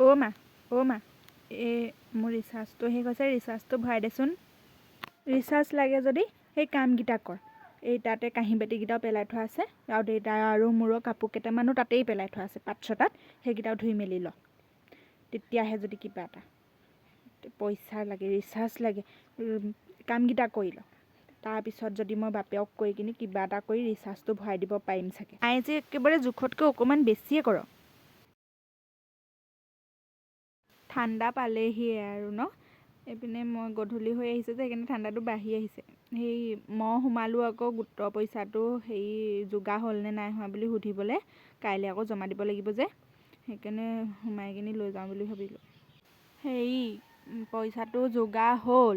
অ' মা এই মোৰ ৰিচাৰ্জটো শেষ হৈছে, ৰিচাৰ্জটো ভৰাই দেচোন। ৰিচাৰ্জ লাগে যদি সেই কামকেইটা কৰ। এই তাতে কাঁহী বাতিকেইটাও পেলাই থোৱা আছে, আৰু দেউতা আৰু মোৰো কাপোৰ কেইটামানো তাতেই পেলাই থোৱা আছে পাত্ৰ তাত, সেইকেইটাও ধুই মেলি ল। তেতিয়াহে যদি কিবা এটা পইচা লাগে, ৰিচাৰ্জ লাগে, কামকেইটা কৰি ল। তাৰপিছত যদি মই বাপেৰক কৈ কিনি কিবা এটা কৰি ৰিচাৰ্জটো ভৰাই দিব পাৰিম চাগে। আই যে একেবাৰে জোখতকৈ অকণমান বেছিয়ে কৰ। ঠাণ্ডা পালেহিয়ে আৰু ন? এইপিনে মই গধূলি হৈ আহিছে যে সেইকাৰণে ঠাণ্ডাটো বাঢ়ি আহিছে। সেই মই সোমালোঁ আকৌ গোটৰ পইচাটো হেৰি যোগাৰ হ'লনে নাই হোৱা বুলি সুধিবলৈ, কাইলৈ আকৌ জমা দিব লাগিব যে, সেইকাৰণে সোমাই কিনি লৈ যাওঁ বুলি ভাবিলোঁ। হেৰি পইচাটো যোগাৰ হ'ল,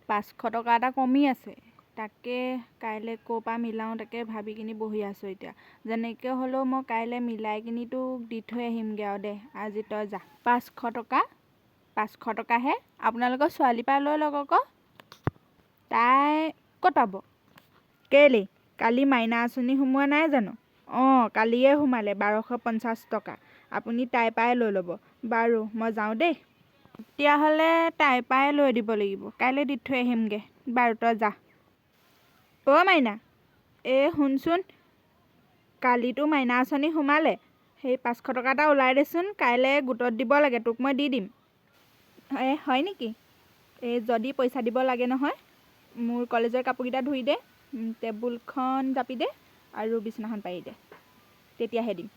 500 টকা এটা কমি আছে, তাকে কাইলৈ ক'ৰ পৰা মিলাওঁ তাকে ভাবি কিনি বহি আছোঁ এতিয়া। যেনেকৈ হ'লেও মই কাইলৈ মিলাই কিনি তোক দি থৈ আহিমগৈ আৰু দে, আজি তই যা। 500 টকাহে, আপোনালোকৰ ছোৱালীৰ পৰা লৈ লওক আকৌ। তাই ক'ত পাব? কেলেই কালি মাইনা আঁচনি সোমোৱা নাই জানো? অঁ কালিয়ে সোমালে 1250 টকা, আপুনি তাইৰ পৰাই লৈ ল'ব। বাৰু মই যাওঁ দেই। তেতিয়াহ'লে তাইৰ পৰাই লৈ দিব লাগিব, কাইলৈ দি থৈ আহিমগৈ। বাৰু তই যা। অ' মাইনা, শুনচোন, কালিতো মাইনা আঁচনি সোমালে, সেই 500 টকা এটা ওলাই দেচোন, কাইলৈ গোটত দিব লাগে, তোক মই দি দিম। হয় নেকি? যদি পইচা দিব লাগে নহয়, মোৰ কলেজৰ কাপোৰকেইটা ধুই দে, টেবুলখন জাপি দে আৰু বিচনাখন পাৰি দে, তেতিয়াহে দিম।